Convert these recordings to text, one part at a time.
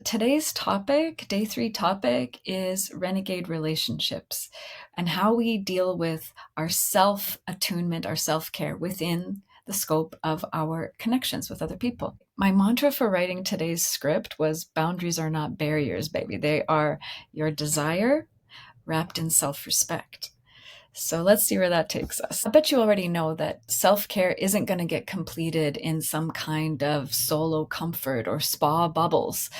Today's topic, day 3 topic, is renegade relationships and how we deal with our self-attunement, our self-care within the scope of our connections with other people. My mantra for writing today's script was boundaries are not barriers, baby. They are your desire wrapped in self-respect. So let's see where that takes us. I bet you already know that self-care isn't going to get completed in some kind of solo comfort or spa bubbles.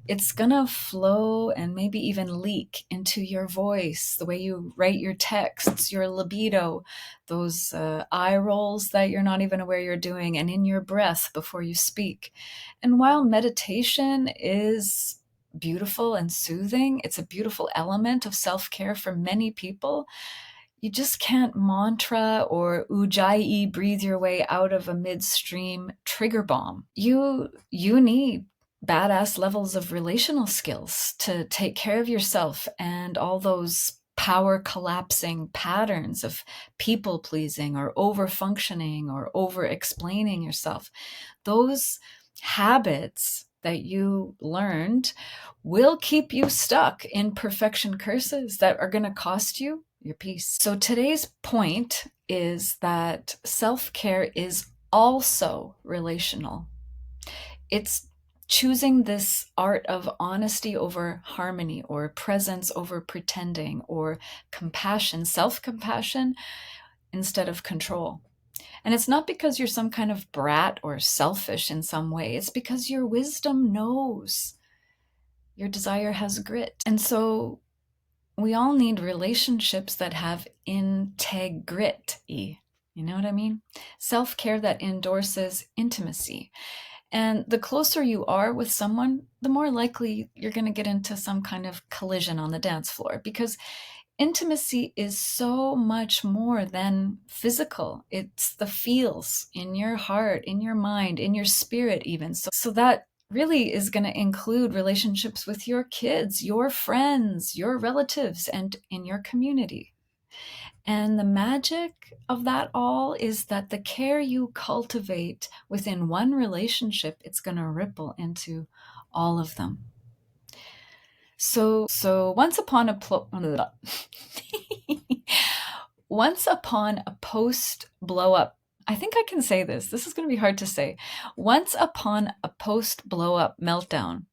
It's going to flow and maybe even leak into your voice, the way you write your texts, your libido, those eye rolls that you're not even aware you're doing, and in your breath before you speak. And while meditation is beautiful and soothing, it's a beautiful element of self-care for many people. You just can't mantra or ujjayi breathe your way out of a midstream trigger bomb. You need badass levels of relational skills to take care of yourself and all those power collapsing patterns of people pleasing or over functioning or over explaining yourself. Those habits that you learned will keep you stuck in perfection curses that are going to cost you your peace. So today's point is that self-care is also relational. It's choosing this art of honesty over harmony, or presence over pretending, or compassion, self-compassion instead of control. And it's not because you're some kind of brat or selfish in some way. It's because your wisdom knows. Your desire has grit. And so we all need relationships that have integrity. You know what I mean? Self-care that endorses intimacy. And the closer you are with someone, the more likely you're going to get into some kind of collision on the dance floor, because intimacy is so much more than physical. It's the feels in your heart, in your mind, in your spirit even. So that really is going to include relationships with your kids, your friends, your relatives, and in your community. And the magic of that all is that the care you cultivate within one relationship, it's going to ripple into all of them. So once upon a once upon a post blow up, I think I can say this. This is going to be hard to say. Once upon a post blow up meltdown,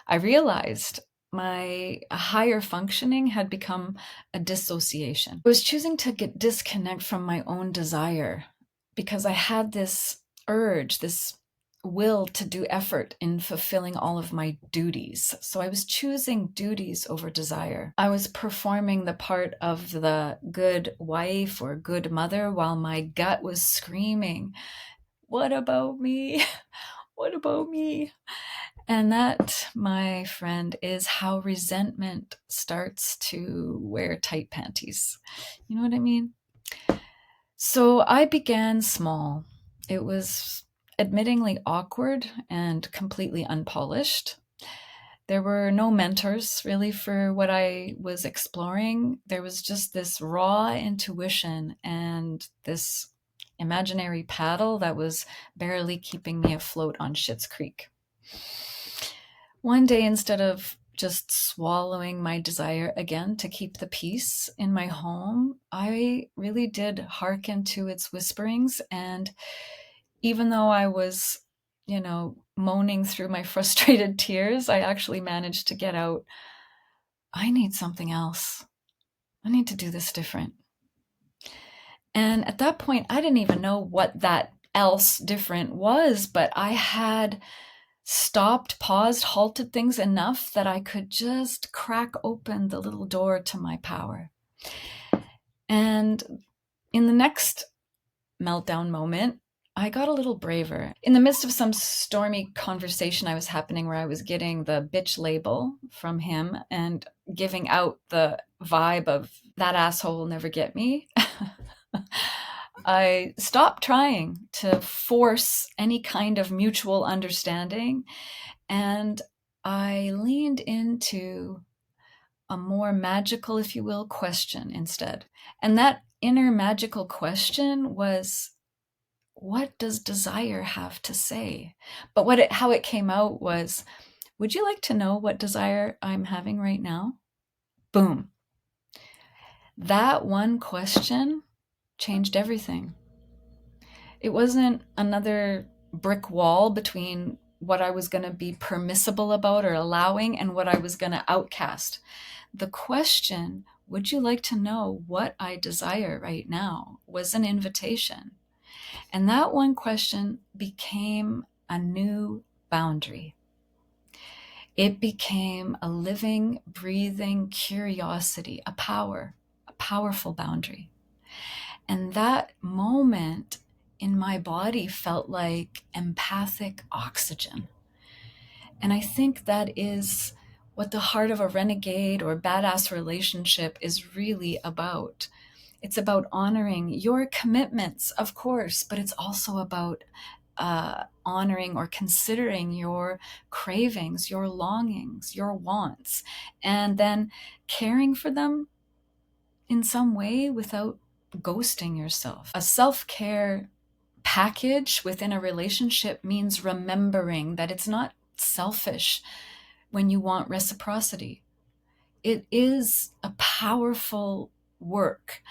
I realized my higher functioning had become a dissociation. I was choosing to disconnect from my own desire because I had this urge, this will to do effort in fulfilling all of my duties. So I was choosing duties over desire. I was performing the part of the good wife or good mother while my gut was screaming, "What about me? What about me?" And that, my friend, is how resentment starts to wear tight panties. You know what I mean? So I began small. It was admittingly awkward and completely unpolished. There were no mentors really for what I was exploring. There was just this raw intuition and this imaginary paddle that was barely keeping me afloat on Schitt's Creek. One day, instead of just swallowing my desire again to keep the peace in my home, I really did hearken to its whisperings. And even though I was, moaning through my frustrated tears, I actually managed to get out, I need something else. I need to do this different. And at that point, I didn't even know what that else different was, but I had stopped, paused, halted things enough that I could just crack open the little door to my power. And in the next meltdown moment, I got a little braver. In the midst of some stormy conversation I was happening where I was getting the bitch label from him and giving out the vibe of that asshole will never get me, I stopped trying to force any kind of mutual understanding, and I leaned into a more magical, if you will, question instead. And that inner magical question was, what does desire have to say? But how it came out was, Would you like to know what desire I'm having right now? Boom. That one question changed everything. It wasn't another brick wall between what I was going to be permissible about or allowing and what I was going to outcast. The question, would you like to know what I desire right now, was an invitation. And that one question became a new boundary. It became a living, breathing curiosity, a powerful boundary. And that moment in my body felt like empathic oxygen. And I think that is what the heart of a renegade or badass relationship is really about. It's about honoring your commitments, of course, but it's also about honoring or considering your cravings, your longings, your wants, and then caring for them in some way without ghosting yourself. A self-care package within a relationship means remembering that it's not selfish when you want reciprocity. It is a powerful work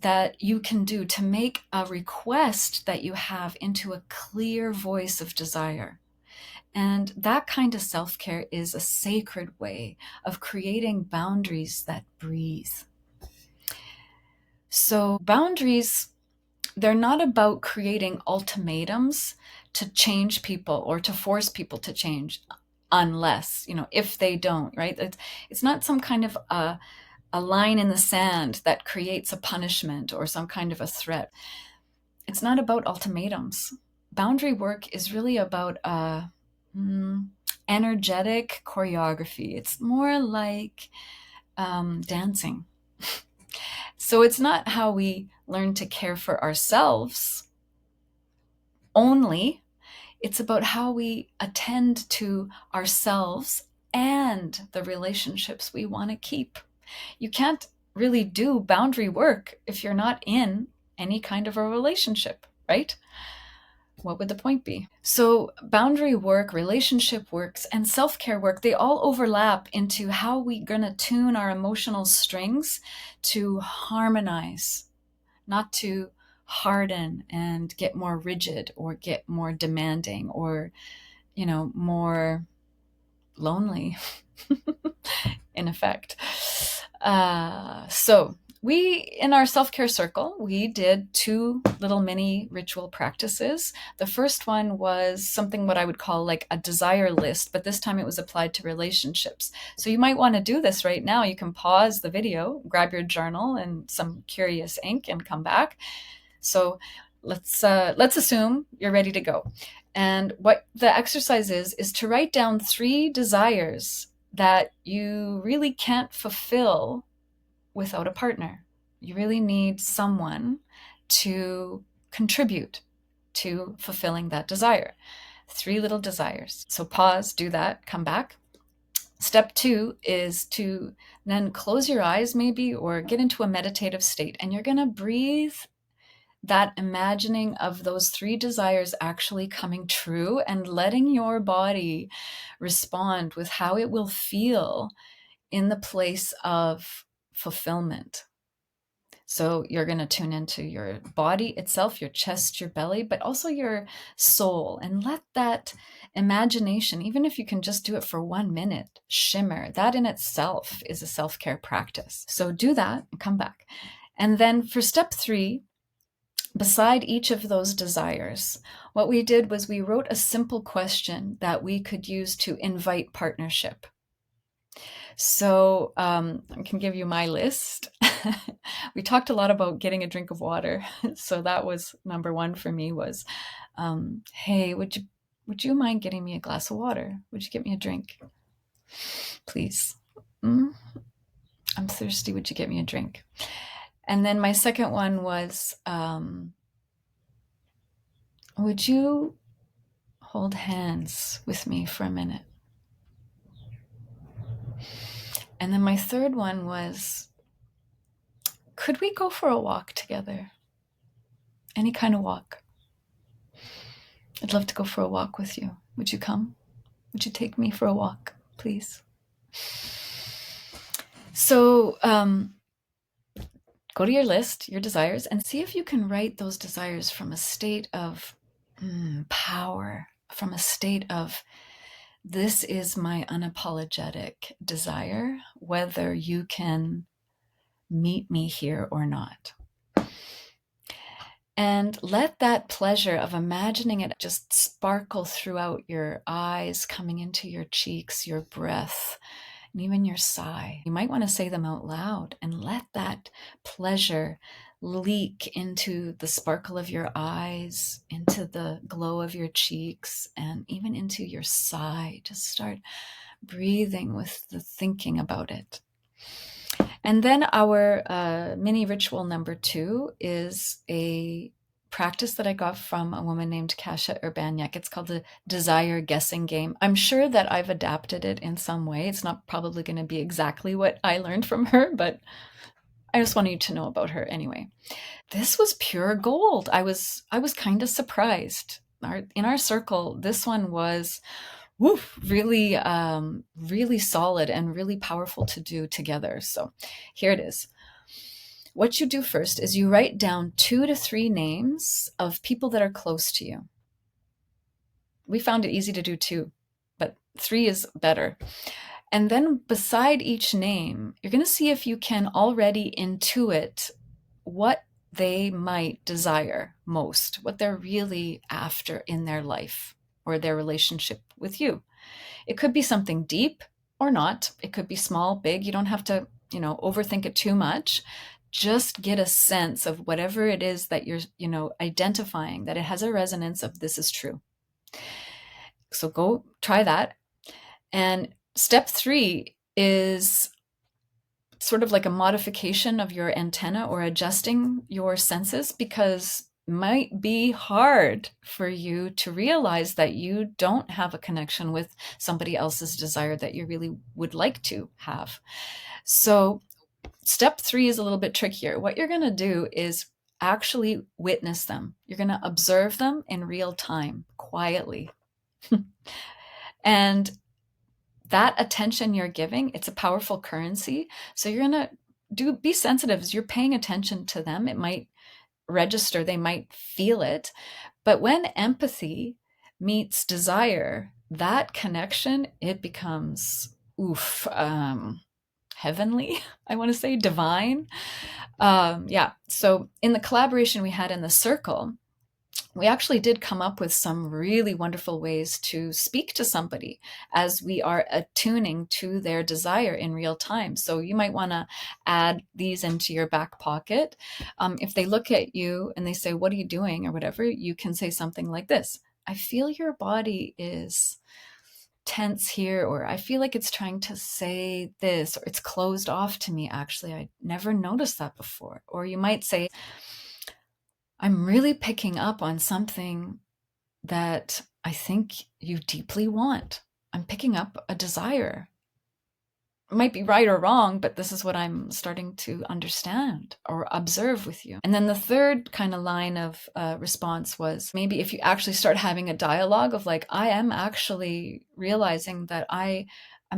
that you can do to make a request that you have into a clear voice of desire. And that kind of self-care is a sacred way of creating boundaries that breathe. So boundaries, they're not about creating ultimatums to change people or to force people to change unless, if they don't, right? It's not some kind of a line in the sand that creates a punishment or some kind of a threat. It's not about ultimatums. Boundary work is really about energetic choreography. It's more like dancing. So it's not how we learn to care for ourselves only. It's about how we attend to ourselves and the relationships we want to keep. You can't really do boundary work if you're not in any kind of a relationship, right? What would the point be? So boundary work, relationship works, and self-care work, they all overlap into how we're going to tune our emotional strings to harmonize, not to harden and get more rigid or get more demanding or, more lonely in effect. So we, in our self-care circle, we did 2 little mini ritual practices. The first one was something what I would call like a desire list, but this time it was applied to relationships. So you might want to do this right now. You can pause the video, grab your journal and some curious ink and come back. So let's assume you're ready to go. And what the exercise is to write down 3 desires that you really can't fulfill without a partner. You really need someone to contribute to fulfilling that desire. 3 little desires. So pause, do that, come back. Step 2 is to then close your eyes maybe or get into a meditative state, and you're going to breathe that imagining of those 3 desires actually coming true and letting your body respond with how it will feel in the place of fulfillment. So you're going to tune into your body itself, your chest, your belly, but also your soul, and let that imagination, even if you can just do it for 1 minute, shimmer. That in itself is a self-care practice. So do that and come back. And then for step 3, beside each of those desires, what we did was we wrote a simple question that we could use to invite partnership. So I can give you my list. We talked a lot about getting a drink of water. So that was number 1 for me was, hey, would you mind getting me a glass of water? Would you get me a drink? Please. I'm thirsty. Would you get me a drink? And then my second one was, would you hold hands with me for a minute? And then my third one was, could we go for a walk together? Any kind of walk. I'd love to go for a walk with you. Would you come? Would you take me for a walk, please? So go to your list, your desires, and see if you can write those desires from a state of power, from a state of this is my unapologetic desire, whether you can meet me here or not. And let that pleasure of imagining it just sparkle throughout your eyes, coming into your cheeks, your breath, and even your sigh. You might want to say them out loud and let that pleasure leak into the sparkle of your eyes, into the glow of your cheeks, and even into your sigh. Just start breathing with the thinking about it. And then our mini ritual number 2 is a practice that I got from a woman named Kasia Urbaniak. It's called the Desire Guessing Game. I'm sure that I've adapted it in some way. It's not probably going to be exactly what I learned from her, but I just wanted you to know about her anyway. This was pure gold. I was kind of surprised. In our circle, this one was really, really solid and really powerful to do together. So here it is. What you do first is you write down 2 to 3 names of people that are close to you. We found it easy to do 2, but 3 is better. And then beside each name, you're going to see if you can already intuit what they might desire most, what they're really after in their life or their relationship with you. It could be something deep or not. It could be small, big. You don't have to, overthink it too much. Just get a sense of whatever it is that you're, identifying, that it has a resonance of this is true. So go try that. And step 3 is sort of like a modification of your antenna or adjusting your senses, because it might be hard for you to realize that you don't have a connection with somebody else's desire that you really would like to have. So step 3 is a little bit trickier. What you're going to do is actually witness them. You're going to observe them in real time, quietly. And that attention you're giving, it's a powerful currency. So you're going to be sensitive as you're paying attention to them. It might register, they might feel it. But when empathy meets desire, that connection, it becomes heavenly, I want to say, divine. So in the collaboration we had in the circle, we actually did come up with some really wonderful ways to speak to somebody as we are attuning to their desire in real time. So you might want to add these into your back pocket. If they look at you and they say, "What are you doing?" or whatever, you can say something like this: "I feel your body is tense here," or "I feel like it's trying to say this," or "It's closed off to me, actually. I never noticed that before." Or you might say, "I'm really picking up on something that I think you deeply want. I'm picking up a desire. It might be right or wrong, but this is what I'm starting to understand or observe with you." And then the third kind of line of response was maybe if you actually start having a dialogue of like, "I am actually realizing that I'm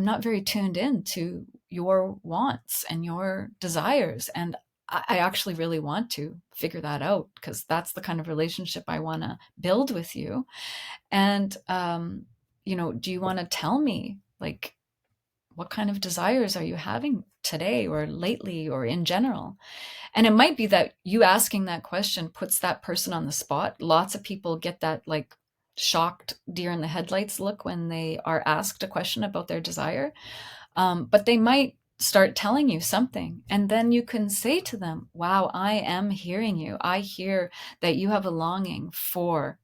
not very tuned in to your wants and your desires. And I actually really want to figure that out because that's the kind of relationship I want to build with you. And, do you want to tell me, like, what kind of desires are you having today or lately or in general?" And it might be that you asking that question puts that person on the spot. Lots of people get that like shocked deer in the headlights look when they are asked a question about their desire. But they might start telling you something. And then you can say to them, "Wow, I am hearing you. I hear that you have a longing for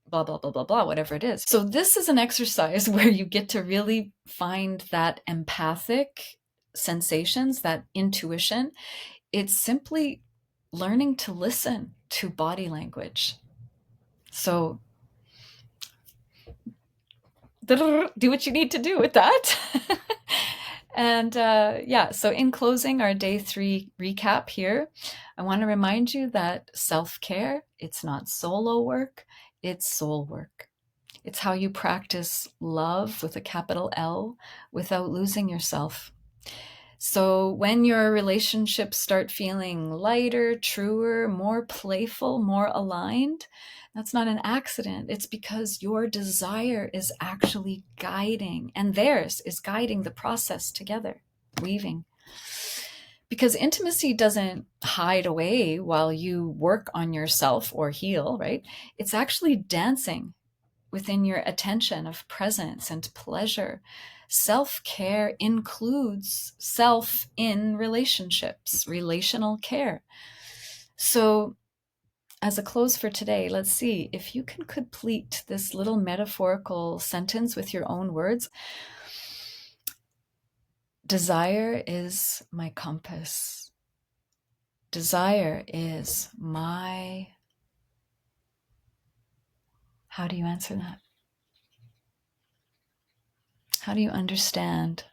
blah, blah, blah, blah, blah," whatever it is. So this is an exercise where you get to really find that empathic sensations, that intuition. It's simply learning to listen to body language. So do what you need to do with that. And so in closing our day 3 recap here, I want to remind you that self-care, it's not solo work, it's soul work. It's how you practice love with a capital L without losing yourself. So when your relationships start feeling lighter, truer, more playful, more aligned, that's not an accident. It's because your desire is actually guiding, and theirs is guiding the process together, weaving. Because intimacy doesn't hide away while you work on yourself or heal, right? It's actually dancing within your attention of presence and pleasure. Self-care includes self in relationships, relational care. So, as a close for today, let's see if you can complete this little metaphorical sentence with your own words. Desire is my compass. Desire is my... How do you answer that? How do you understand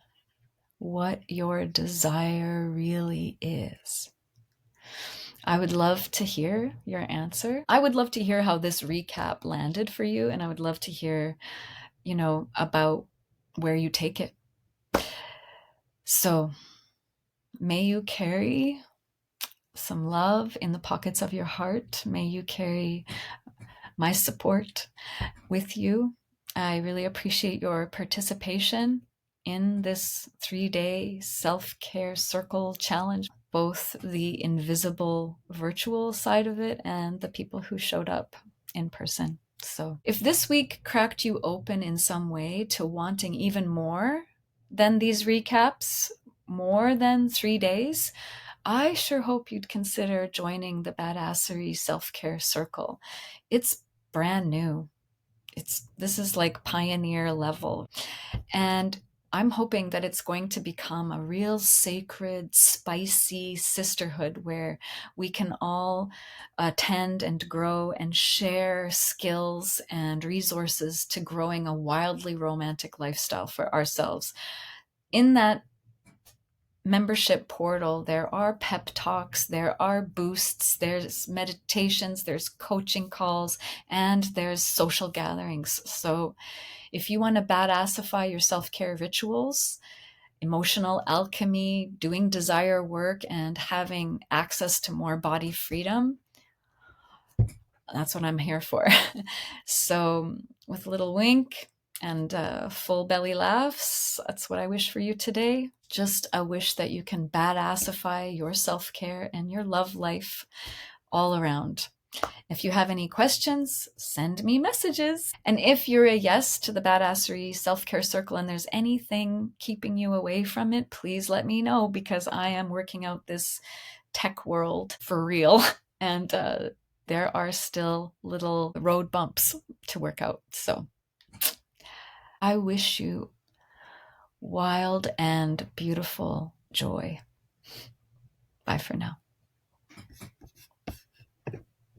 what your desire really is? I would love to hear your answer. I would love to hear how this recap landed for you, and I would love to hear, about where you take it. So, may you carry some love in the pockets of your heart. May you carry my support with you. I really appreciate your participation in this 3-day self-care circle challenge, both the invisible virtual side of it and the people who showed up in person. So if this week cracked you open in some way to wanting even more than these recaps, more than 3 days, I sure hope you'd consider joining the Badassery Selfcare Circle. It's brand new. This is like pioneer level. And I'm hoping that it's going to become a real sacred, spicy sisterhood where we can all attend and grow and share skills and resources to growing a wildly romantic lifestyle for ourselves. In that membership portal, there are pep talks, there are boosts, there's meditations, there's coaching calls, and there's social gatherings. So if you want to badassify your self-care rituals, emotional alchemy, doing desire work, and having access to more body freedom, that's what I'm here for. So with a little wink and full belly laughs, that's what I wish for you today. Just a wish that you can badassify your self-care and your love life all around. If you have any questions, send me messages. And if you're a yes to the Badassery Self-Care Circle and there's anything keeping you away from it, please let me know, because I am working out this tech world for real. And there are still little road bumps to work out. So I wish you wild and beautiful joy. Bye for now.